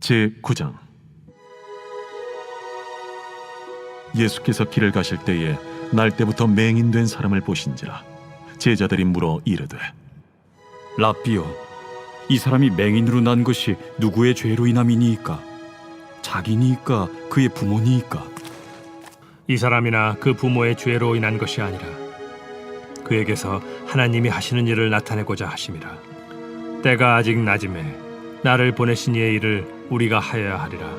제9장. 예수께서 길을 가실 때에 날 때부터 맹인된 사람을 보신지라. 제자들이 물어 이르되, 랍비여, 이 사람이 맹인으로 난 것이 누구의 죄로 인함이니이까? 자기니이까 그의 부모니이까? 이 사람이나 그 부모의 죄로 인한 것이 아니라 그에게서 하나님이 하시는 일을 나타내고자 하심이라. 때가 아직 낮음에 나를 보내신 이의 일을 우리가 하여야 하리라.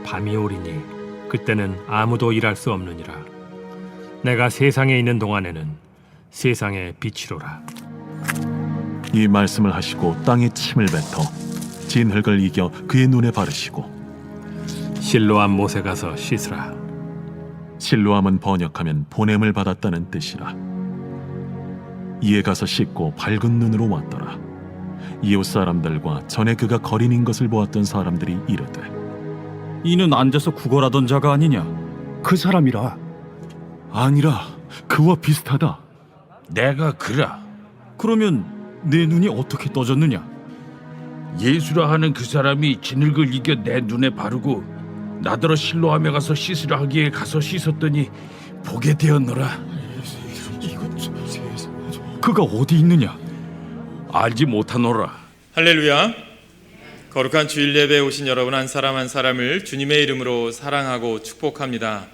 밤이 오리니 그때는 아무도 일할 수 없느니라. 내가 세상에 있는 동안에는 세상의 빛이로라. 이 말씀을 하시고 땅에 침을 뱉어 진흙을 이겨 그의 눈에 바르시고, 실로암 못에 가서 씻으라. 실로암은 번역하면 보냄을 받았다는 뜻이라. 이에 가서 씻고 밝은 눈으로 왔더라. 이웃 사람들과 전에 그가 거린인 것을 보았던 사람들이 이르되, 이는 앉아서 구걸하던 자가 아니냐? 그 사람이라. 아니라 그와 비슷하다. 내가 그라. 그러면 내 눈이 어떻게 떠졌느냐? 예수라 하는 그 사람이 진흙을 이겨 내 눈에 바르고 나더러 실로암에 가서 씻으라 하기에 가서 씻었더니 보게 되었노라. 그가 어디 있느냐? 알지 못하노라. 할렐루야. 거룩한 주일 예배에 오신 여러분 한 사람 한 사람을 주님의 이름으로 사랑하고 축복합니다.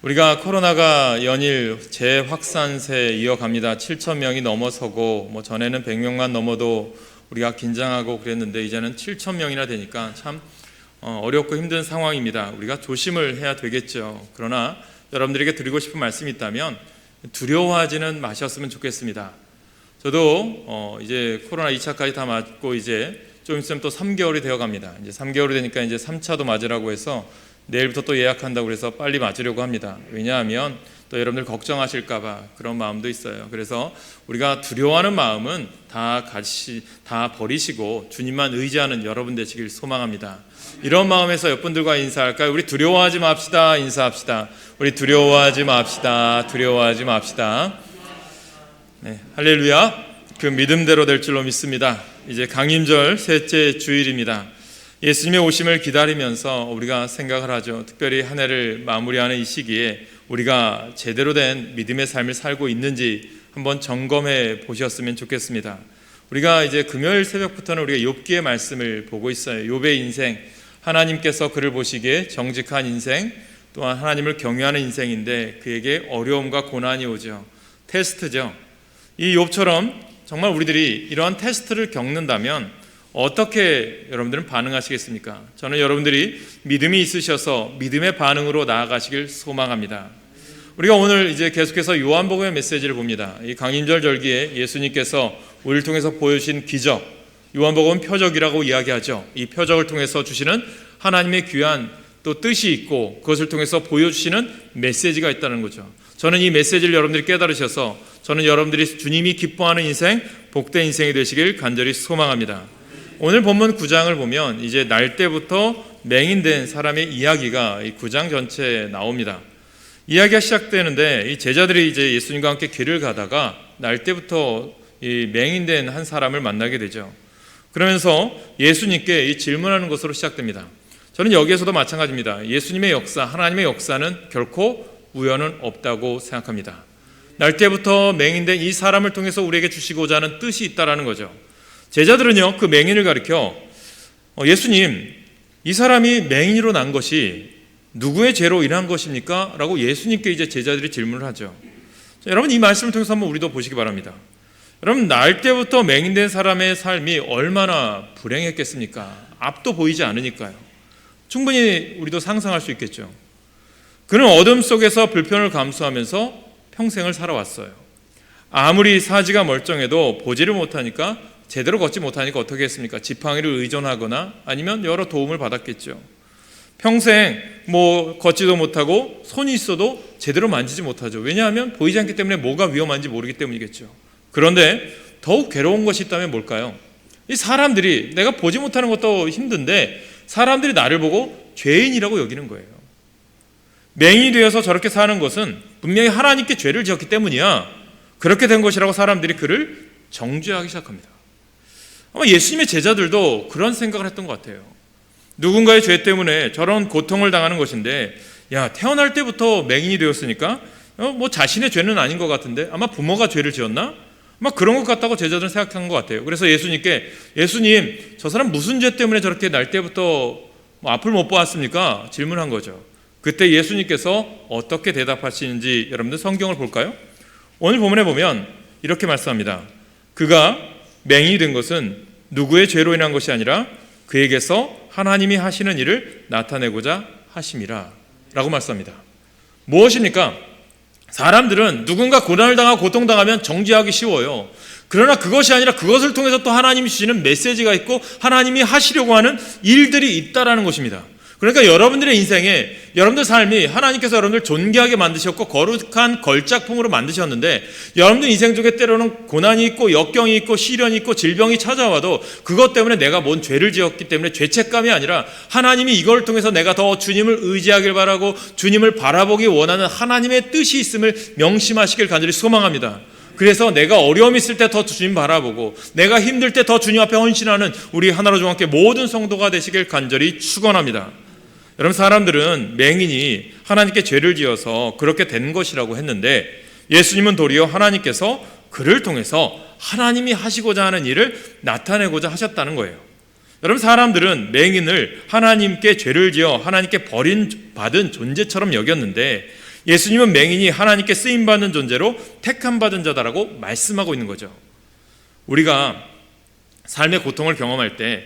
우리가 코로나가 연일 재확산세에 이어갑니다. 7,000명이 넘어서고 전에는 100명만 넘어도 우리가 긴장하고 그랬는데 이제는 7,000명이나 되니까 참 어렵고 힘든 상황입니다. 우리가 조심을 해야 되겠죠. 그러나 여러분들에게 드리고 싶은 말씀이 있다면 두려워하지는 마셨으면 좋겠습니다. 저도 이제 코로나 2차까지 다 맞고 이제 좀 있으면 또 3개월이 되어 갑니다. 이제 3개월이 되니까 이제 3차도 맞으라고 해서 내일부터 또 예약한다고 그래서 빨리 맞으려고 합니다. 왜냐하면 또 여러분들 걱정하실까 봐 그런 마음도 있어요. 그래서 우리가 두려워하는 마음은 다 버리시고 주님만 의지하는 여러분 되시길 소망합니다. 이런 마음에서 옆분들과 인사할까요? 우리 두려워하지 맙시다. 인사합시다. 우리 두려워하지 맙시다. 두려워하지 맙시다. 네, 할렐루야. 그 믿음대로 될 줄로 믿습니다. 이제 강림절 셋째 주일입니다. 예수님의 오심을 기다리면서 우리가 생각을 하죠. 특별히 한 해를 마무리하는 이 시기에 우리가 제대로 된 믿음의 삶을 살고 있는지 한번 점검해 보셨으면 좋겠습니다. 우리가 이제 금요일 새벽부터는 우리가 욥기의 말씀을 보고 있어요. 욥의 인생, 하나님께서 그를 보시기에 정직한 인생, 또한 하나님을 경외하는 인생인데 그에게 어려움과 고난이 오죠. 테스트죠. 이 욥처럼 정말 우리들이 이러한 테스트를 겪는다면 어떻게 여러분들은 반응하시겠습니까? 저는 여러분들이 믿음이 있으셔서 믿음의 반응으로 나아가시길 소망합니다. 우리가 오늘 이제 계속해서 요한복음의 메시지를 봅니다. 이 강림절 절기에 예수님께서 우리를 통해서 보여주신 기적, 요한복음 표적이라고 이야기하죠. 이 표적을 통해서 주시는 하나님의 귀한 또 뜻이 있고 그것을 통해서 보여주시는 메시지가 있다는 거죠. 저는 이 메시지를 여러분들이 깨달으셔서 저는 여러분들이 주님이 기뻐하는 인생, 복된 인생이 되시길 간절히 소망합니다. 오늘 본문 9장을 보면 이제 날 때부터 맹인된 사람의 이야기가 이 9장 전체에 나옵니다. 이야기가 시작되는데 이 제자들이 이제 예수님과 함께 길을 가다가 날 때부터 이 맹인된 한 사람을 만나게 되죠. 그러면서 예수님께 이 질문하는 것으로 시작됩니다. 저는 여기에서도 마찬가지입니다. 예수님의 역사, 하나님의 역사는 결코 우연은 없다고 생각합니다. 날 때부터 맹인된 이 사람을 통해서 우리에게 주시고자 하는 뜻이 있다는 거죠. 제자들은요, 그 맹인을 가리켜 예수님, 이 사람이 맹인으로 난 것이 누구의 죄로 인한 것입니까? 라고 예수님께 이제 제자들이 질문을 하죠. 자, 여러분 이 말씀을 통해서 한번 우리도 보시기 바랍니다. 여러분 날 때부터 맹인된 사람의 삶이 얼마나 불행했겠습니까? 앞도 보이지 않으니까요. 충분히 우리도 상상할 수 있겠죠. 그는 어둠 속에서 불편을 감수하면서 평생을 살아왔어요. 아무리 사지가 멀쩡해도 보지를 못하니까 제대로 걷지 못하니까 어떻게 했습니까? 지팡이를 의존하거나 아니면 여러 도움을 받았겠죠. 평생 걷지도 못하고 손이 있어도 제대로 만지지 못하죠. 왜냐하면 보이지 않기 때문에 뭐가 위험한지 모르기 때문이겠죠. 그런데 더욱 괴로운 것이 있다면 뭘까요? 이 사람들이 내가 보지 못하는 것도 힘든데 사람들이 나를 보고 죄인이라고 여기는 거예요. 맹인이 되어서 저렇게 사는 것은 분명히 하나님께 죄를 지었기 때문이야. 그렇게 된 것이라고 사람들이 그를 정죄하기 시작합니다. 아마 예수님의 제자들도 그런 생각을 했던 것 같아요. 누군가의 죄 때문에 저런 고통을 당하는 것인데, 야, 태어날 때부터 맹인이 되었으니까 뭐 자신의 죄는 아닌 것 같은데 아마 부모가 죄를 지었나? 막 그런 것 같다고 제자들은 생각한 것 같아요. 그래서 예수님께, 예수님, 저 사람 무슨 죄 때문에 저렇게 날 때부터 뭐 앞을 못 보았습니까? 질문한 거죠. 그때 예수님께서 어떻게 대답하시는지 여러분들 성경을 볼까요? 오늘 본문에 보면 이렇게 말씀합니다. 그가 맹인이 된 것은 누구의 죄로 인한 것이 아니라 그에게서 하나님이 하시는 일을 나타내고자 하심이라 라고 말씀합니다. 무엇입니까? 사람들은 누군가 고난을 당하고 고통당하면 정죄하기 쉬워요. 그러나 그것이 아니라 그것을 통해서 또 하나님이 주시는 메시지가 있고 하나님이 하시려고 하는 일들이 있다라는 것입니다. 그러니까 여러분들의 인생에, 여러분들 삶이 하나님께서 여러분들 존귀하게 만드셨고 거룩한 걸작품으로 만드셨는데, 여러분들 인생 속에 때로는 고난이 있고 역경이 있고 시련이 있고 질병이 찾아와도 그것 때문에 내가 뭔 죄를 지었기 때문에 죄책감이 아니라 하나님이 이걸 통해서 내가 더 주님을 의지하길 바라고 주님을 바라보기 원하는 하나님의 뜻이 있음을 명심하시길 간절히 소망합니다. 그래서 내가 어려움이 있을 때 더 주님 바라보고 내가 힘들 때 더 주님 앞에 헌신하는 우리 하나로 중학교 모든 성도가 되시길 간절히 축원합니다. 여러분, 사람들은 맹인이 하나님께 죄를 지어서 그렇게 된 것이라고 했는데, 예수님은 도리어 하나님께서 그를 통해서 하나님이 하시고자 하는 일을 나타내고자 하셨다는 거예요. 여러분, 사람들은 맹인을 하나님께 죄를 지어 하나님께 버림받은 존재처럼 여겼는데, 예수님은 맹인이 하나님께 쓰임받는 존재로 택함받은 자다라고 말씀하고 있는 거죠. 우리가 삶의 고통을 경험할 때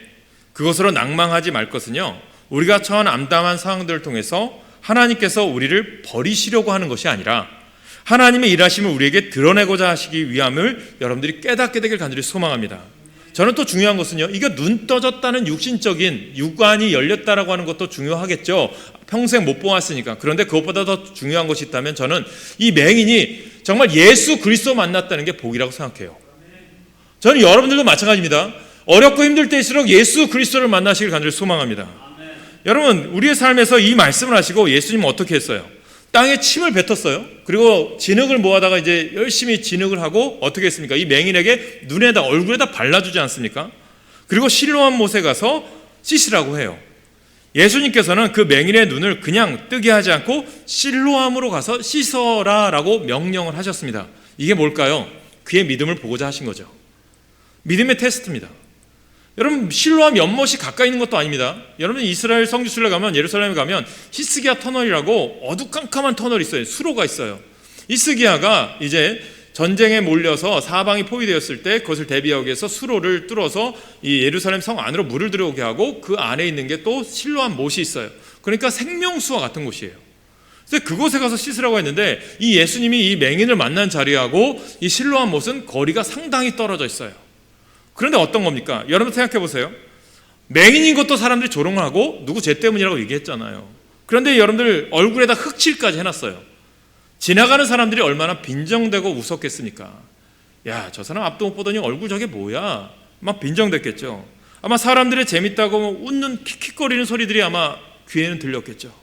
그것으로 낭망하지 말 것은요, 우리가 처한 암담한 상황들을 통해서 하나님께서 우리를 버리시려고 하는 것이 아니라 하나님의 일하심을 우리에게 드러내고자 하시기 위함을 여러분들이 깨닫게 되길 간절히 소망합니다. 저는 또 중요한 것은요, 이게 눈 떠졌다는 육신적인 육안이 열렸다라고 하는 것도 중요하겠죠. 평생 못 보았으니까. 그런데 그것보다 더 중요한 것이 있다면 저는 이 맹인이 정말 예수 그리스도 만났다는 게 복이라고 생각해요. 저는 여러분들도 마찬가지입니다. 어렵고 힘들 때일수록 예수 그리스도를 만나시길 간절히 소망합니다. 여러분, 우리의 삶에서 이 말씀을 하시고 예수님은 어떻게 했어요? 땅에 침을 뱉었어요. 그리고 진흙을 모아다가 이제 열심히 진흙을 하고 어떻게 했습니까? 이 맹인에게 눈에다 얼굴에다 발라주지 않습니까? 그리고 실로암 못에 가서 씻으라고 해요. 예수님께서는 그 맹인의 눈을 그냥 뜨게 하지 않고 실로암으로 가서 씻어라 라고 명령을 하셨습니다. 이게 뭘까요? 그의 믿음을 보고자 하신 거죠. 믿음의 테스트입니다. 여러분, 실로암 연못이 가까이 있는 것도 아닙니다. 여러분, 이스라엘 성지순례 가면, 예루살렘에 가면 히스기야 터널이라고 어두컴컴한 터널이 있어요. 수로가 있어요. 히스기야가 이제 전쟁에 몰려서 사방이 포위되었을 때 그것을 대비하기 위해서 수로를 뚫어서 이 예루살렘 성 안으로 물을 들어오게 하고 그 안에 있는 게 또 실로암 못이 있어요. 그러니까 생명수와 같은 곳이에요. 그래서 그곳에 가서 씻으라고 했는데, 이 예수님이 이 맹인을 만난 자리하고 이 실로암 못은 거리가 상당히 떨어져 있어요. 그런데 어떤 겁니까? 여러분 생각해 보세요. 맹인인 것도 사람들이 조롱하고 누구 죄 때문이라고 얘기했잖아요. 그런데 여러분들 얼굴에다 흑칠까지 해놨어요. 지나가는 사람들이 얼마나 빈정대고 웃었겠습니까? 야, 저 사람 앞도 못 보더니 얼굴 저게 뭐야? 막 빈정댔겠죠. 아마 사람들의 재밌다고 웃는 킥킥거리는 소리들이 아마 귀에는 들렸겠죠.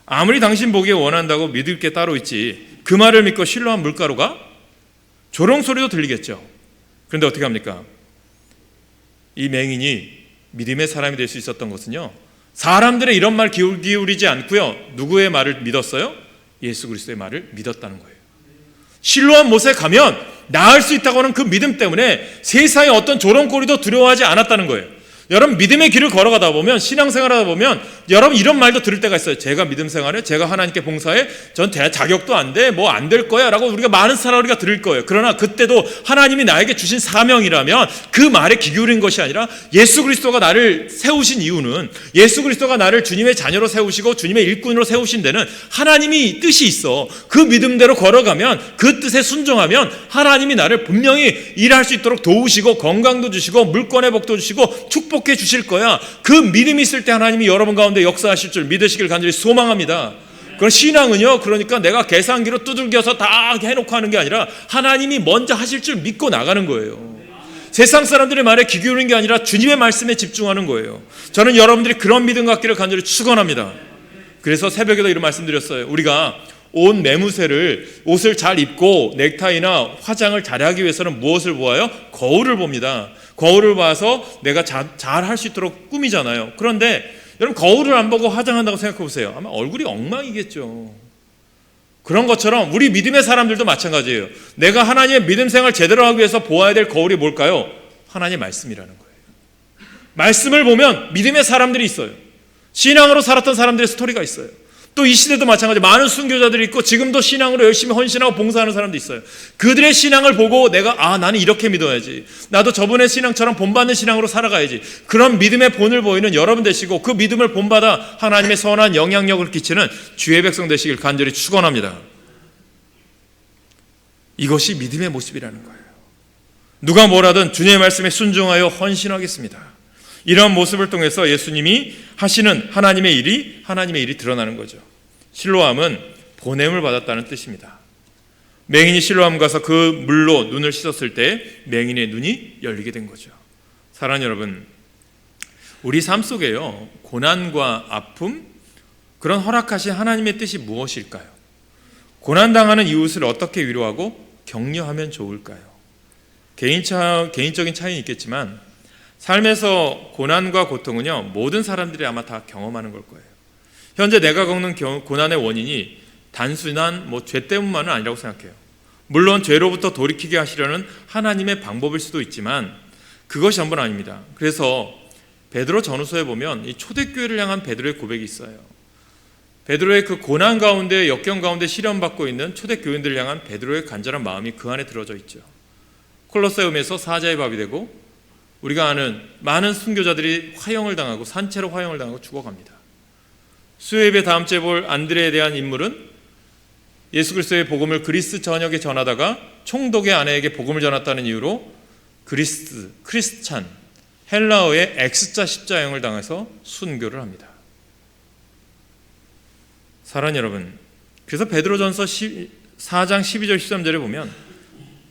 아무리 당신 보기에 원한다고 믿을 게 따로 있지, 그 말을 믿고 실로암 물가로가? 조롱 소리도 들리겠죠. 그런데 어떻게 합니까? 이 맹인이 믿음의 사람이 될 수 있었던 것은요, 사람들의 이런 말 기울이지 않고요, 누구의 말을 믿었어요? 예수 그리스도의 말을 믿었다는 거예요. 실로암 못에 가면 나을 수 있다고 하는 그 믿음 때문에 세상의 어떤 조롱거리도 두려워하지 않았다는 거예요. 여러분, 믿음의 길을 걸어가다 보면, 신앙생활하다 보면 여러분 이런 말도 들을 때가 있어요. 제가 믿음 생활해, 제가 하나님께 봉사해, 전 자격도 안 돼, 뭐 안 될 거야 라고 우리가 많은 사람을 우리가 들을 거예요. 그러나 그때도 하나님이 나에게 주신 사명이라면 그 말에 귀 기울인 것이 아니라, 예수 그리스도가 나를 세우신 이유는, 예수 그리스도가 나를 주님의 자녀로 세우시고 주님의 일꾼으로 세우신 데는 하나님이 뜻이 있어. 그 믿음대로 걸어가면, 그 뜻에 순종하면 하나님이 나를 분명히 일할 수 있도록 도우시고 건강도 주시고 물권의 복도 주시고 축복해 주실 거야. 그 믿음이 있을 때 하나님이 여러분 가운데 역사하실 줄 믿으시길 간절히 소망합니다. 그런 신앙은요, 그러니까 내가 계산기로 두들겨서 다 해놓고 하는 게 아니라 하나님이 먼저 하실 줄 믿고 나가는 거예요. 세상 사람들의 말에 귀 기울이는 게 아니라 주님의 말씀에 집중하는 거예요. 저는 여러분들이 그런 믿음 갖기를 간절히 축원합니다. 그래서 새벽에도 이런 말씀드렸어요. 우리가 온 매무새를 옷을 잘 입고 넥타이나 화장을 잘하기 위해서는 무엇을 보아요? 거울을 봅니다. 거울을 봐서 내가 잘 할 수 있도록 꾸미잖아요. 그런데 여러분 거울을 안 보고 화장한다고 생각해 보세요. 아마 얼굴이 엉망이겠죠. 그런 것처럼 우리 믿음의 사람들도 마찬가지예요. 내가 하나님의 믿음 생활 제대로 하기 위해서 보아야 될 거울이 뭘까요? 하나님의 말씀이라는 거예요. 말씀을 보면 믿음의 사람들이 있어요. 신앙으로 살았던 사람들의 스토리가 있어요. 또 이 시대도 마찬가지 많은 순교자들이 있고 지금도 신앙으로 열심히 헌신하고 봉사하는 사람도 있어요. 그들의 신앙을 보고 내가 나는 이렇게 믿어야지. 나도 저분의 신앙처럼 본받는 신앙으로 살아가야지. 그런 믿음의 본을 보이는 여러분 되시고 그 믿음을 본받아 하나님의 선한 영향력을 끼치는 주의 백성 되시길 간절히 축원합니다. 이것이 믿음의 모습이라는 거예요. 누가 뭐라든 주님의 말씀에 순종하여 헌신하겠습니다. 이러한 모습을 통해서 예수님이 하시는 하나님의 일이 드러나는 거죠. 실로암은 보냄을 받았다는 뜻입니다. 맹인이 실로암 가서 그 물로 눈을 씻었을 때 맹인의 눈이 열리게 된 거죠. 사랑하는 여러분, 우리 삶 속에요, 고난과 아픔, 그런 허락하신 하나님의 뜻이 무엇일까요? 고난당하는 이웃을 어떻게 위로하고 격려하면 좋을까요? 개인적인 차이는 있겠지만 삶에서 고난과 고통은요, 모든 사람들이 아마 다 경험하는 걸 거예요. 현재 내가 겪는 고난의 원인이 단순한 죄 때문만은 아니라고 생각해요. 물론 죄로부터 돌이키게 하시려는 하나님의 방법일 수도 있지만 그것이 전부는 아닙니다. 그래서 베드로 전후서에 보면 이 초대교회를 향한 베드로의 고백이 있어요. 베드로의 그 고난 가운데, 역경 가운데 시련받고 있는 초대교인들을 향한 베드로의 간절한 마음이 그 안에 들어져 있죠. 콜로세움에서 사자의 밥이 되고 우리가 아는 많은 순교자들이 화형을 당하고 산채로 화형을 당하고 죽어갑니다. 수요예배 다음 주에 볼 안드레에 대한 인물은 예수 그리스도의 복음을 그리스 전역에 전하다가 총독의 아내에게 복음을 전했다는 이유로 크리스찬, 헬라어의 X자 십자형을 당해서 순교를 합니다. 사랑하는 여러분, 그래서 베드로전서 4장 12절 13절에 보면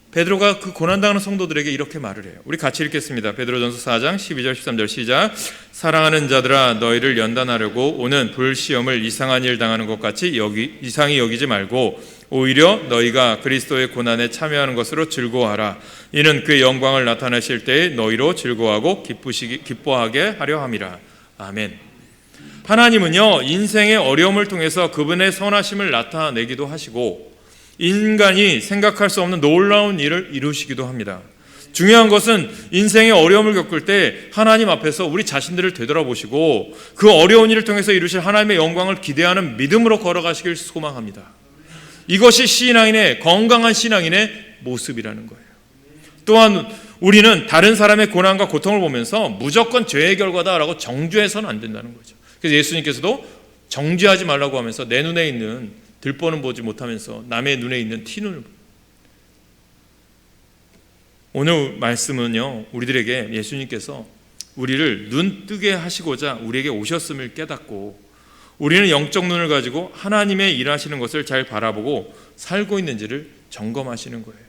베드로가 그 고난당하는 성도들에게 이렇게 말을 해요. 우리 같이 읽겠습니다. 베드로전서 4장 12절 13절 시작. 사랑하는 자들아, 너희를 연단하려고 오는 불시험을 이상한 일 당하는 것 같이 이상히 여기지 말고 오히려 너희가 그리스도의 고난에 참여하는 것으로 즐거워하라. 이는 그의 영광을 나타내실 때에 너희로 즐거워하고 기뻐하게 하려 함이라. 아멘. 하나님은요, 인생의 어려움을 통해서 그분의 선하심을 나타내기도 하시고 인간이 생각할 수 없는 놀라운 일을 이루시기도 합니다. 중요한 것은 인생의 어려움을 겪을 때 하나님 앞에서 우리 자신들을 되돌아보시고 그 어려운 일을 통해서 이루실 하나님의 영광을 기대하는 믿음으로 걸어가시길 소망합니다. 이것이 신앙인의, 건강한 신앙인의 모습이라는 거예요. 또한 우리는 다른 사람의 고난과 고통을 보면서 무조건 죄의 결과다라고 정죄해서는 안 된다는 거죠. 그래서 예수님께서도 정죄하지 말라고 하면서 내 눈에 있는 들보는 보지 못하면서 남의 눈에 있는 티눈을, 오늘 말씀은요, 우리들에게 예수님께서 우리를 눈 뜨게 하시고자 우리에게 오셨음을 깨닫고 우리는 영적 눈을 가지고 하나님의 일하시는 것을 잘 바라보고 살고 있는지를 점검하시는 거예요.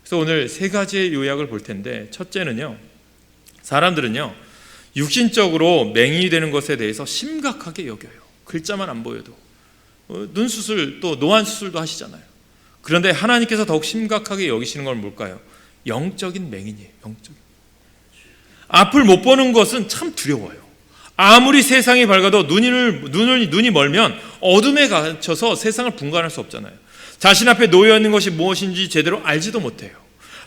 그래서 오늘 세 가지의 요약을 볼 텐데, 첫째는요, 사람들은요 육신적으로 맹인이 되는 것에 대해서 심각하게 여겨요. 글자만 안 보여도. 눈 수술, 또 노안 수술도 하시잖아요. 그런데 하나님께서 더욱 심각하게 여기시는 건 뭘까요? 영적인 맹인이에요. 영적인. 앞을 못 보는 것은 참 두려워요. 아무리 세상이 밝아도 눈이 멀면 어둠에 갇혀서 세상을 분간할 수 없잖아요. 자신 앞에 놓여 있는 것이 무엇인지 제대로 알지도 못해요.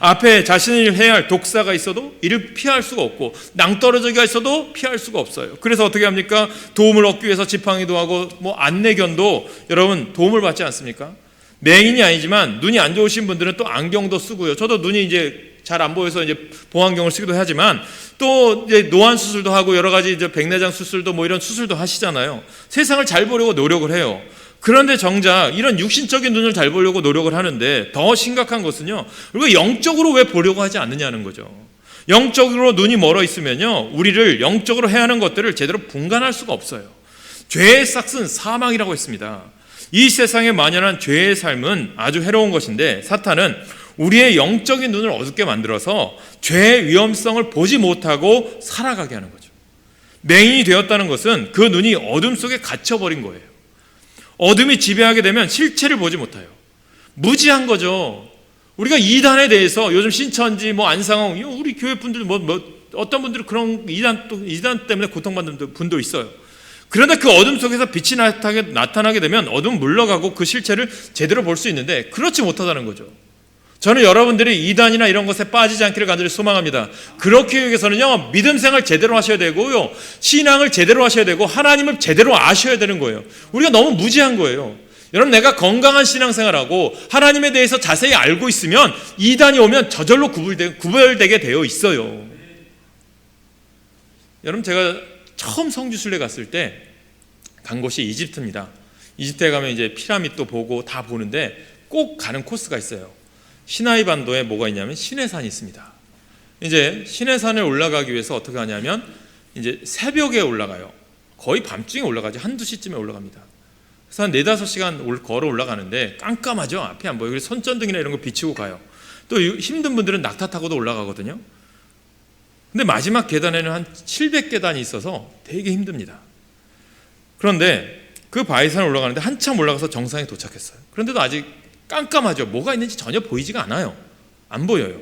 앞에 자신이 해야 할 독사가 있어도 이를 피할 수가 없고 낭떠러지가 있어도 피할 수가 없어요. 그래서 어떻게 합니까? 도움을 얻기 위해서 지팡이도 하고 안내견도 여러분 도움을 받지 않습니까? 맹인이 아니지만 눈이 안 좋으신 분들은 또 안경도 쓰고요. 저도 눈이 이제 잘 안 보여서 이제 보안경을 쓰기도 하지만 또 이제 노안 수술도 하고 여러 가지 이제 백내장 수술도 이런 수술도 하시잖아요. 세상을 잘 보려고 노력을 해요. 그런데 정작 이런 육신적인 눈을 잘 보려고 노력을 하는데 더 심각한 것은요, 우리가 영적으로 왜 보려고 하지 않느냐는 거죠. 영적으로 눈이 멀어 있으면요, 우리를 영적으로 해야 하는 것들을 제대로 분간할 수가 없어요. 죄의 싹은 사망이라고 했습니다. 이 세상에 만연한 죄의 삶은 아주 해로운 것인데 사탄은 우리의 영적인 눈을 어둡게 만들어서 죄의 위험성을 보지 못하고 살아가게 하는 거죠. 맹인이 되었다는 것은 그 눈이 어둠 속에 갇혀버린 거예요. 어둠이 지배하게 되면 실체를 보지 못해요. 무지한 거죠. 우리가 이단에 대해서 요즘 신천지 안상홍 우리 교회 분들 어떤 분들은 그런 이단 때문에 고통받는 분도 있어요. 그런데 그 어둠 속에서 빛이 나타나게 되면 어둠은 물러가고 그 실체를 제대로 볼 수 있는데 그렇지 못하다는 거죠. 저는 여러분들이 이단이나 이런 것에 빠지지 않기를 간절히 소망합니다. 그렇기 위해서는요, 믿음 생활 제대로 하셔야 되고요, 신앙을 제대로 하셔야 되고 하나님을 제대로 아셔야 되는 거예요. 우리가 너무 무지한 거예요. 여러분, 내가 건강한 신앙생활하고 하나님에 대해서 자세히 알고 있으면 이단이 오면 저절로 구별되게 되어 있어요. 여러분, 제가 처음 성지순례 갔을 때 간 곳이 이집트입니다. 이집트에 가면 이제 피라미드도 보고 다 보는데 꼭 가는 코스가 있어요. 시나이 반도에 뭐가 있냐면 시내산이 있습니다. 이제 시내산을 올라가기 위해서 어떻게 하냐면 이제 새벽에 올라가요. 거의 밤중에 올라가죠. 1-2시쯤에 올라갑니다. 그래서 한 4-5시간 걸어 올라가는데 깜깜하죠. 앞이 안 보여요. 그래서 손전등이나 이런 거 비치고 가요. 또 힘든 분들은 낙타 타고도 올라가거든요. 근데 마지막 계단에는 한 700계단이 있어서 되게 힘듭니다. 그런데 그 바위산을 올라가는데 한참 올라가서 정상에 도착했어요. 그런데도 아직 깜깜하죠. 뭐가 있는지 전혀 보이지가 않아요. 안 보여요.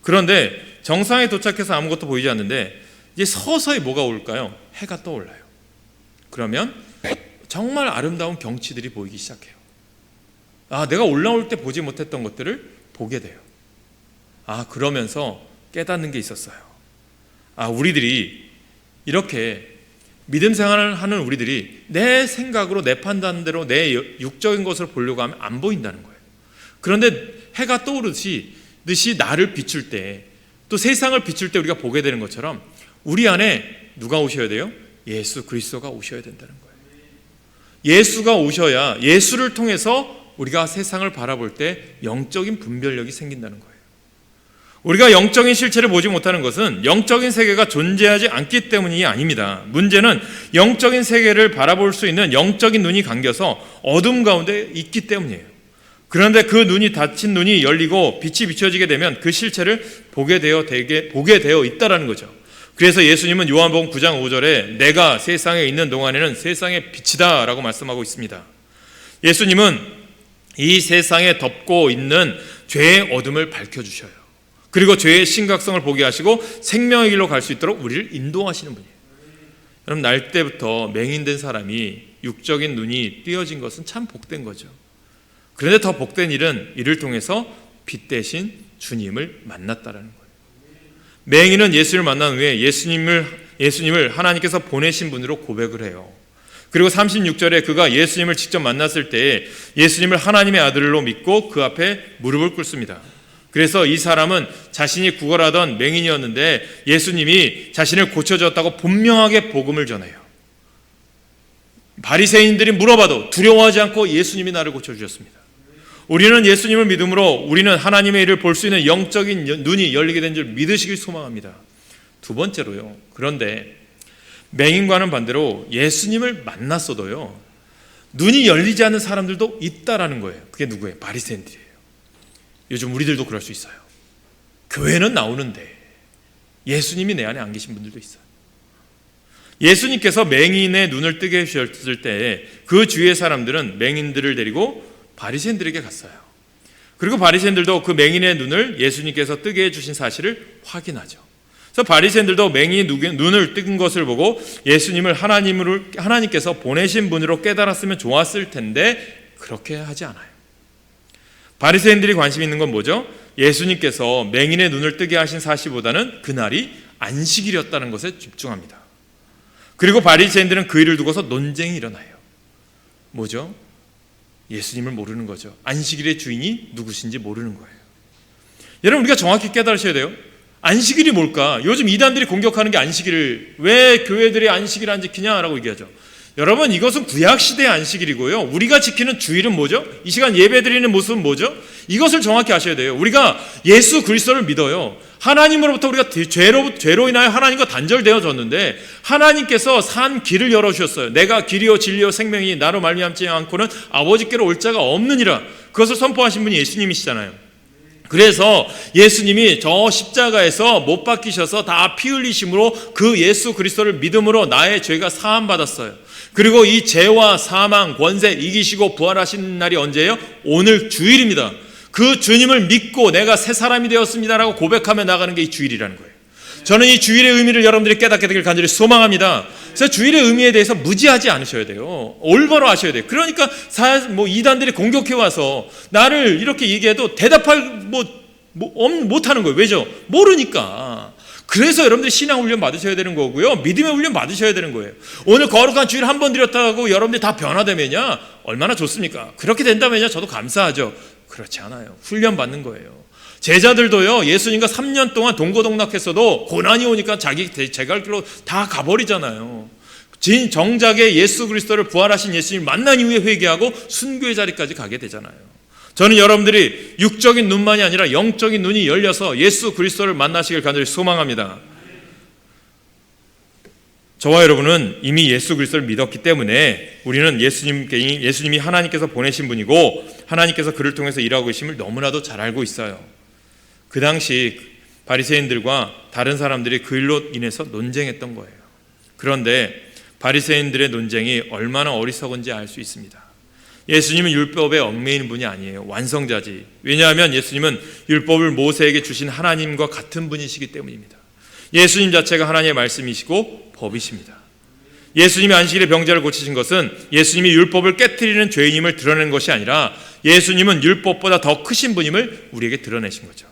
그런데 정상에 도착해서 아무것도 보이지 않는데 이제 서서히 뭐가 올까요? 해가 떠올라요. 그러면 정말 아름다운 경치들이 보이기 시작해요. 아, 내가 올라올 때 보지 못했던 것들을 보게 돼요. 아, 그러면서 깨닫는 게 있었어요. 아, 우리들이 이렇게 믿음 생활을 하는 우리들이 내 생각으로 내 판단대로 내 육적인 것을 보려고 하면 안 보인다는 거예요. 그런데 해가 떠오르듯이 나를 비출 때, 또 세상을 비출 때 우리가 보게 되는 것처럼 우리 안에 누가 오셔야 돼요? 예수 그리스도가 오셔야 된다는 거예요. 예수가 오셔야 예수를 통해서 우리가 세상을 바라볼 때 영적인 분별력이 생긴다는 거예요. 우리가 영적인 실체를 보지 못하는 것은 영적인 세계가 존재하지 않기 때문이 아닙니다. 문제는 영적인 세계를 바라볼 수 있는 영적인 눈이 감겨서 어둠 가운데 있기 때문이에요. 그런데 그 눈이 닫힌 눈이 열리고 빛이 비춰지게 되면 그 실체를 보게 되어 있다라는 거죠. 그래서 예수님은 요한복음 9장 5절에 내가 세상에 있는 동안에는 세상의 빛이다 라고 말씀하고 있습니다. 예수님은 이 세상에 덮고 있는 죄의 어둠을 밝혀주셔요. 그리고 죄의 심각성을 보게 하시고 생명의 길로 갈 수 있도록 우리를 인도하시는 분이에요. 여러분, 날 때부터 맹인된 사람이 육적인 눈이 띄어진 것은 참 복된 거죠. 그런데 더 복된 일은 이를 통해서 빛 대신 주님을 만났다라는 거예요. 맹인은 예수를 만난 후에 예수님을 하나님께서 보내신 분으로 고백을 해요. 그리고 36절에 그가 예수님을 직접 만났을 때 예수님을 하나님의 아들로 믿고 그 앞에 무릎을 꿇습니다. 그래서 이 사람은 자신이 구걸하던 맹인이었는데 예수님이 자신을 고쳐줬다고 분명하게 복음을 전해요. 바리새인들이 물어봐도 두려워하지 않고 예수님이 나를 고쳐주셨습니다. 우리는 예수님을 믿음으로 우리는 하나님의 일을 볼 수 있는 영적인 눈이 열리게 된 줄 믿으시길 소망합니다. 두 번째로요. 그런데 맹인과는 반대로 예수님을 만났어도요, 눈이 열리지 않는 사람들도 있다라는 거예요. 그게 누구예요? 바리새인들이에요. 요즘 우리들도 그럴 수 있어요. 교회는 나오는데 예수님이 내 안에 안 계신 분들도 있어요. 예수님께서 맹인의 눈을 뜨게 해주셨을 때 그 주위의 사람들은 맹인들을 데리고 바리새인들에게 갔어요. 그리고 바리새인들도 그 맹인의 눈을 예수님께서 뜨게 해주신 사실을 확인하죠. 그래서 바리새인들도 맹인이 눈을 뜬 것을 보고 예수님을 하나님께서 보내신 분으로 깨달았으면 좋았을 텐데 그렇게 하지 않아요. 바리새인들이 관심 있는 건 뭐죠? 예수님께서 맹인의 눈을 뜨게 하신 사실보다는 그날이 안식일이었다는 것에 집중합니다. 그리고 바리새인들은 그 일을 두고서 논쟁이 일어나요. 뭐죠? 예수님을 모르는 거죠. 안식일의 주인이 누구신지 모르는 거예요. 여러분, 우리가 정확히 깨달으셔야 돼요. 안식일이 뭘까? 요즘 이단들이 공격하는 게 안식일을 왜 교회들이 안식일 안 지키냐라고 얘기하죠. 여러분, 이것은 구약시대의 안식일이고요, 우리가 지키는 주일은 뭐죠? 이 시간 예배드리는 모습은 뭐죠? 이것을 정확히 아셔야 돼요. 우리가 예수 그리스도를 믿어요. 하나님으로부터 우리가 죄로 인하여 하나님과 단절되어졌는데 하나님께서 산 길을 열어주셨어요. 내가 길이요 진리요 생명이 나로 말미암지 않고는 아버지께로 올 자가 없느니라. 그것을 선포하신 분이 예수님이시잖아요. 그래서 예수님이 저 십자가에서 못 박히셔서 다 피 흘리심으로 그 예수 그리스도를 믿음으로 나의 죄가 사함받았어요. 그리고 이 죄와 사망, 권세 이기시고 부활하신 날이 언제예요? 오늘 주일입니다. 그 주님을 믿고 내가 새 사람이 되었습니다라고 고백하며 나가는 게 이 주일이라는 거예요. 저는 이 주일의 의미를 여러분들이 깨닫게 되길 간절히 소망합니다. 그래서 주일의 의미에 대해서 무지하지 않으셔야 돼요. 올바로 하셔야 돼요. 그러니까 이단들이 공격해 와서 나를 이렇게 얘기해도 대답할 못하는 거예요. 왜죠? 모르니까. 그래서 여러분들이 신앙 훈련 받으셔야 되는 거고요. 믿음의 훈련 받으셔야 되는 거예요. 오늘 거룩한 주일 한 번 드렸다고 여러분들이 다 변화되면요, 얼마나 좋습니까? 그렇게 된다면요, 저도 감사하죠. 그렇지 않아요. 훈련 받는 거예요. 제자들도요, 예수님과 3년 동안 동고동락했어도 고난이 오니까 자기 제갈 길로 다 가버리잖아요. 정작에 예수 그리스도를 부활하신 예수님 만난 이후에 회개하고 순교의 자리까지 가게 되잖아요. 저는 여러분들이 육적인 눈만이 아니라 영적인 눈이 열려서 예수 그리스도를 만나시길 간절히 소망합니다. 저와 여러분은 이미 예수 그리스도를 믿었기 때문에 우리는 예수님이 하나님께서 보내신 분이고 하나님께서 그를 통해서 일하고 계심을 너무나도 잘 알고 있어요. 그 당시 바리새인들과 다른 사람들이 그 일로 인해서 논쟁했던 거예요. 그런데 바리새인들의 논쟁이 얼마나 어리석은지 알 수 있습니다. 예수님은 율법에 얽매이는 분이 아니에요. 완성자지. 왜냐하면 예수님은 율법을 모세에게 주신 하나님과 같은 분이시기 때문입니다. 예수님 자체가 하나님의 말씀이시고 법이십니다. 예수님이 안식일에 병자를 고치신 것은 예수님이 율법을 깨트리는 죄인임을 드러낸 것이 아니라 예수님은 율법보다 더 크신 분임을 우리에게 드러내신 거죠.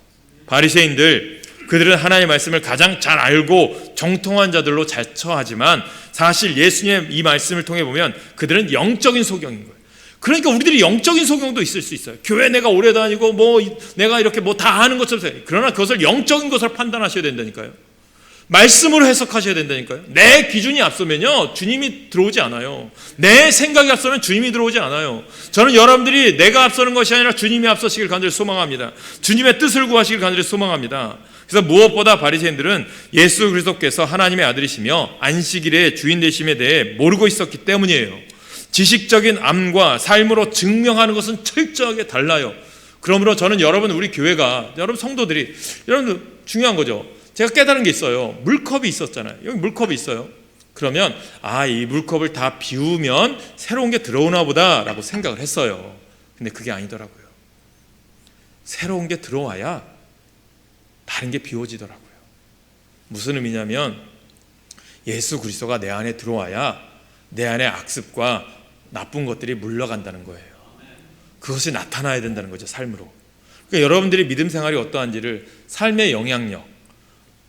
바리새인들, 그들은 하나님의 말씀을 가장 잘 알고 정통한 자들로 자처하지만 사실 예수님의 이 말씀을 통해 보면 그들은 영적인 소경인 거예요. 그러니까 우리들이 영적인 소경도 있을 수 있어요. 교회 내가 오래 다니고 내가 이렇게 다 아는 것처럼, 그러나 그것을 영적인 것을 판단하셔야 된다니까요. 말씀으로 해석하셔야 된다니까요. 내 기준이 앞서면요, 주님이 들어오지 않아요. 내 생각이 앞서면 주님이 들어오지 않아요. 저는 여러분들이 내가 앞서는 것이 아니라 주님이 앞서시길 간절히 소망합니다. 주님의 뜻을 구하시길 간절히 소망합니다. 그래서 무엇보다 바리새인들은 예수 그리스도께서 하나님의 아들이시며 안식일의 주인 되심에 대해 모르고 있었기 때문이에요. 지식적인 암과 삶으로 증명하는 것은 철저하게 달라요. 그러므로 저는 우리 교회가, 여러분 성도들이, 여러분 중요한 거죠. 제가 깨달은 게 있어요. 물컵이 있었잖아요. 여기 물컵이 있어요. 그러면 이 물컵을 다 비우면 새로운 게 들어오나 보다라고 생각을 했어요. 근데 그게 아니더라고요. 새로운 게 들어와야 다른 게 비워지더라고요. 무슨 의미냐면 예수 그리스도가 내 안에 들어와야 내 안에 악습과 나쁜 것들이 물러간다는 거예요. 그것이 나타나야 된다는 거죠, 삶으로. 그러니까 여러분들이 믿음 생활이 어떠한지를 삶의 영향력,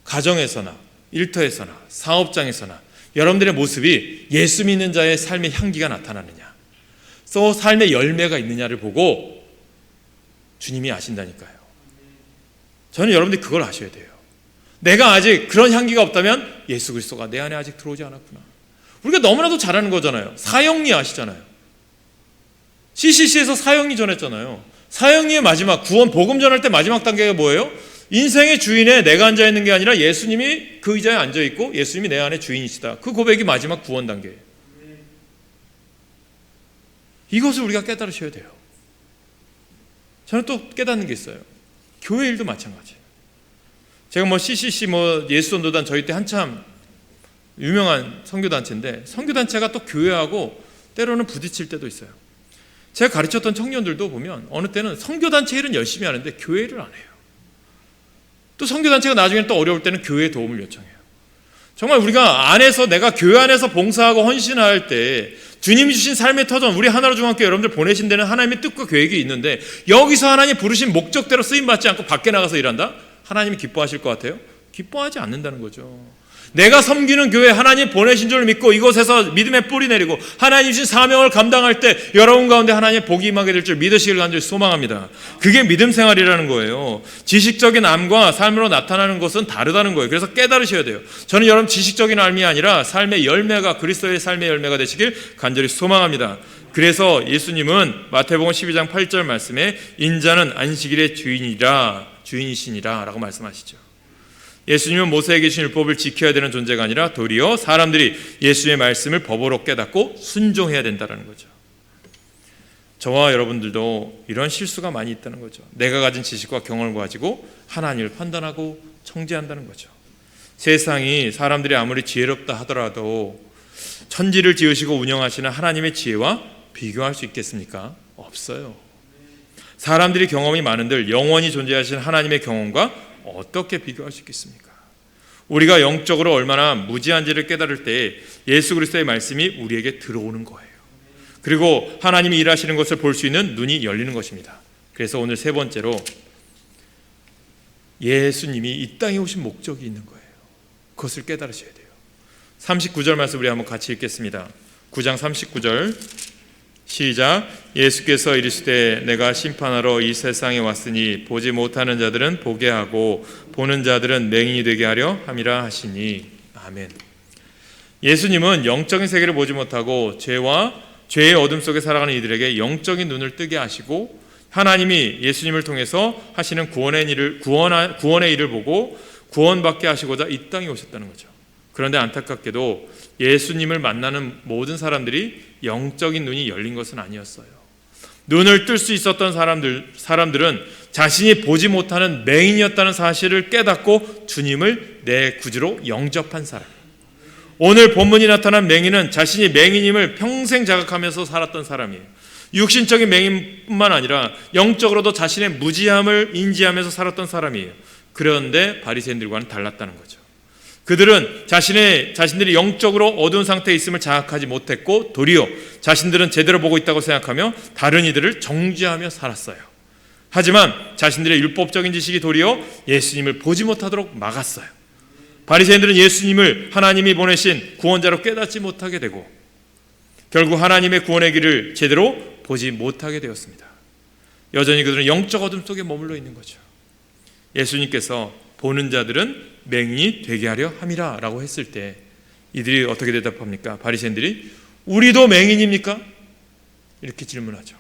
가정에서나 일터에서나 사업장에서나 여러분들의 모습이 예수 믿는 자의 삶의 향기가 나타나느냐, 또 삶의 열매가 있느냐를 보고 주님이 아신다니까요. 저는 여러분들이 그걸 아셔야 돼요. 내가 아직 그런 향기가 없다면 예수 그리스도가 내 안에 아직 들어오지 않았구나. 우리가 너무나도 잘하는 거잖아요. 사형리 아시잖아요. CCC에서 사형리 전했잖아요. 사형리의 마지막, 구원 복음 전할 때 마지막 단계가 뭐예요? 인생의 주인에 내가 앉아있는 게 아니라 예수님이 그 의자에 앉아있고 예수님이 내 안에 주인이시다. 그 고백이 마지막 구원 단계예요. 이것을 우리가 깨달으셔야 돼요. 저는 또 깨닫는 게 있어요. 교회 일도 마찬가지예요. 제가 CCC 예수전도단 저희 때 한참 유명한 선교단체인데, 선교단체가 또 교회하고 때로는 부딪힐 때도 있어요. 제가 가르쳤던 청년들도 보면 어느 때는 선교단체 일은 열심히 하는데 교회 일을 안 해요. 또 선교단체가 나중에 또 어려울 때는 교회의 도움을 요청해요. 정말 우리가 안에서, 내가 교회 안에서 봉사하고 헌신할 때 주님이 주신 삶의 터전, 우리 하나로 중학교 여러분들 보내신 데는 하나님의 뜻과 계획이 있는데 여기서 하나님 부르신 목적대로 쓰임받지 않고 밖에 나가서 일한다? 하나님이 기뻐하실 것 같아요? 기뻐하지 않는다는 거죠. 내가 섬기는 교회, 하나님 보내신 줄 믿고 이곳에서 믿음의 뿌리 내리고 하나님 주신 사명을 감당할 때 여러분 가운데 하나님의 복이 임하게 될 줄 믿으시길 간절히 소망합니다. 그게 믿음 생활이라는 거예요. 지식적인 암과 삶으로 나타나는 것은 다르다는 거예요. 그래서 깨달으셔야 돼요. 저는 여러분 지식적인 암이 아니라 삶의 열매가, 그리스도의 삶의 열매가 되시길 간절히 소망합니다. 그래서 예수님은 마태복음 12장 8절 말씀에 인자는 안식일의 주인이시니라 라고 말씀하시죠. 예수님은 모세에게 주신 율법을 지켜야 되는 존재가 아니라 도리어 사람들이 예수의 말씀을 법으로 깨닫고 순종해야 된다는 거죠. 저와 여러분들도 이런 실수가 많이 있다는 거죠. 내가 가진 지식과 경험을 가지고 하나님을 판단하고 청지한다는 거죠. 세상이 사람들이 아무리 지혜롭다 하더라도 천지를 지으시고 운영하시는 하나님의 지혜와 비교할 수 있겠습니까? 없어요. 사람들이 경험이 많은들 영원히 존재하시는 하나님의 경험과 어떻게 비교할 수 있겠습니까? 우리가 영적으로 얼마나 무지한지를 깨달을 때 예수 그리스도의 말씀이 우리에게 들어오는 거예요. 그리고 하나님이 일하시는 것을 볼 수 있는 눈이 열리는 것입니다. 그래서 오늘 세 번째로 예수님이 이 땅에 오신 목적이 있는 거예요. 그것을 깨달으셔야 돼요. 39절 말씀 우리 한번 같이 읽겠습니다. 9장 39절 시작. 예수께서 이르시되 내가 심판하러 이 세상에 왔으니 보지 못하는 자들은 보게 하고 보는 자들은 맹인이 되게 하려 함이라 하시니. 아멘. 예수님은 영적인 세계를 보지 못하고 죄의 어둠 속에 살아가는 이들에게 영적인 눈을 뜨게 하시고 하나님이 예수님을 통해서 하시는 구원의 일을 보고 구원받게 하시고자 이 땅에 오셨다는 거죠. 그런데 안타깝게도 예수님을 만나는 모든 사람들이 영적인 눈이 열린 것은 아니었어요. 눈을 뜰 수 있었던 사람들은 자신이 보지 못하는 맹인이었다는 사실을 깨닫고 주님을 내 구주로 영접한 사람. 오늘 본문이 나타난 맹인은 자신이 맹인임을 평생 자각하면서 살았던 사람이에요. 육신적인 맹인뿐만 아니라 영적으로도 자신의 무지함을 인지하면서 살았던 사람이에요. 그런데 바리새인들과는 달랐다는 거죠. 그들은 자신들이 영적으로 어두운 상태에 있음을 자각하지 못했고 도리어 자신들은 제대로 보고 있다고 생각하며 다른 이들을 정죄하며 살았어요. 하지만 자신들의 율법적인 지식이 도리어 예수님을 보지 못하도록 막았어요. 바리새인들은 예수님을 하나님이 보내신 구원자로 깨닫지 못하게 되고 결국 하나님의 구원의 길을 제대로 보지 못하게 되었습니다. 여전히 그들은 영적 어둠 속에 머물러 있는 거죠. 예수님께서 보는 자들은 맹인이 되게 하려 함이라 라고 했을 때 이들이 어떻게 대답합니까? 바리새인들이 우리도 맹인입니까? 이렇게 질문하죠.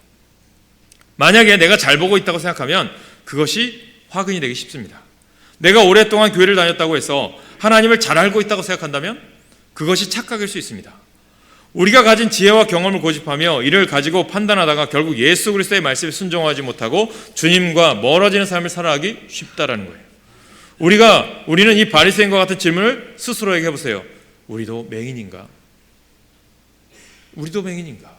만약에 내가 잘 보고 있다고 생각하면 그것이 화근이 되기 쉽습니다. 내가 오랫동안 교회를 다녔다고 해서 하나님을 잘 알고 있다고 생각한다면 그것이 착각일 수 있습니다. 우리가 가진 지혜와 경험을 고집하며 이를 가지고 판단하다가 결국 예수 그리스도의 말씀에 순종하지 못하고 주님과 멀어지는 삶을 살아가기 쉽다라는 거예요. 우리는 이 바리새인과 같은 질문을 스스로에게 해보세요. 우리도 맹인인가? 우리도 맹인인가?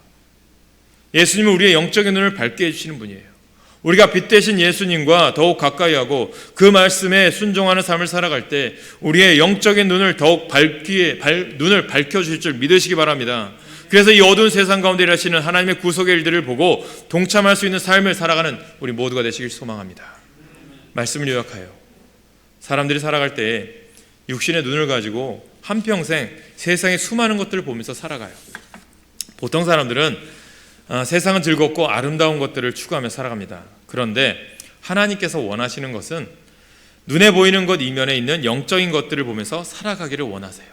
예수님은 우리의 영적인 눈을 밝게 해주시는 분이에요. 우리가 빛 대신 예수님과 더욱 가까이 하고 그 말씀에 순종하는 삶을 살아갈 때 우리의 영적인 눈을 더욱 눈을 밝혀주실 줄 믿으시기 바랍니다. 그래서 이 어두운 세상 가운데 일하시는 하나님의 구속의 일들을 보고 동참할 수 있는 삶을 살아가는 우리 모두가 되시길 소망합니다. 말씀을 요약하여 사람들이 살아갈 때 육신의 눈을 가지고 한평생 세상의 수많은 것들을 보면서 살아가요. 보통 사람들은 세상은 즐겁고 아름다운 것들을 추구하며 살아갑니다. 그런데 하나님께서 원하시는 것은 눈에 보이는 것 이면에 있는 영적인 것들을 보면서 살아가기를 원하세요.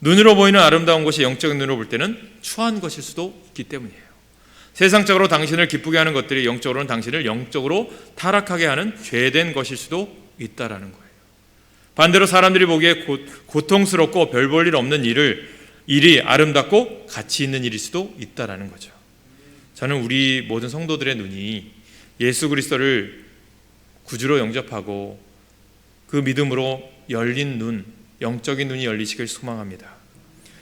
눈으로 보이는 아름다운 것이 영적인 눈으로 볼 때는 추한 것일 수도 있기 때문이에요. 세상적으로 당신을 기쁘게 하는 것들이 영적으로는 당신을 영적으로 타락하게 하는 죄된 것일 수도 있다라는 거예요. 반대로 사람들이 보기에 고통스럽고 별 볼 일 없는 일이 아름답고 가치 있는 일일 수도 있다라는 거죠. 저는 우리 모든 성도들의 눈이 예수 그리스도를 구주로 영접하고 그 믿음으로 열린 눈, 영적인 눈이 열리시길 소망합니다.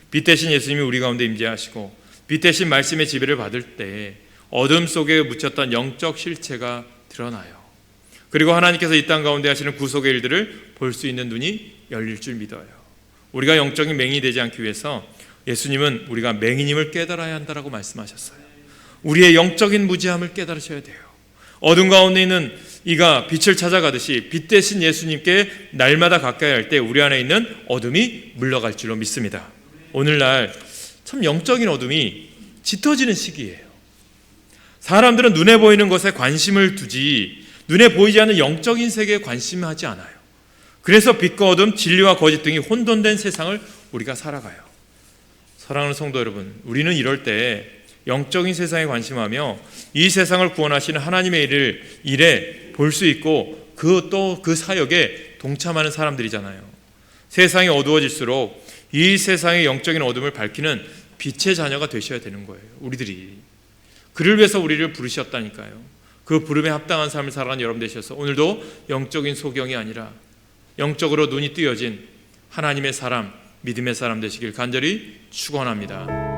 빛 대신 예수님이 우리 가운데 임재하시고 빛 대신 말씀의 지배를 받을 때 어둠 속에 묻혔던 영적 실체가 드러나요. 그리고 하나님께서 이 땅 가운데 하시는 구속의 일들을 볼 수 있는 눈이 열릴 줄 믿어요. 우리가 영적인 맹인이 되지 않기 위해서 예수님은 우리가 맹인임을 깨달아야 한다라고 말씀하셨어요. 우리의 영적인 무지함을 깨달으셔야 돼요. 어둠 가운데 있는 이가 빛을 찾아가듯이 빛 대신 예수님께 날마다 가까이 할 때 우리 안에 있는 어둠이 물러갈 줄로 믿습니다. 오늘날 참 영적인 어둠이 짙어지는 시기예요. 사람들은 눈에 보이는 것에 관심을 두지 눈에 보이지 않는 영적인 세계에 관심하지 않아요. 그래서 빛과 어둠, 진리와 거짓 등이 혼돈된 세상을 우리가 살아가요. 사랑하는 성도 여러분, 우리는 이럴 때 영적인 세상에 관심하며 이 세상을 구원하시는 하나님의 일에 볼 수 있고 그 사역에 동참하는 사람들이잖아요. 세상이 어두워질수록 이 세상의 영적인 어둠을 밝히는 빛의 자녀가 되셔야 되는 거예요. 우리들이 그를 위해서 우리를 부르셨다니까요. 그 부름에 합당한 삶을 살아가는 여러분 되셔서 오늘도 영적인 소경이 아니라 영적으로 눈이 뜨여진 하나님의 사람, 믿음의 사람 되시길 간절히 축원합니다.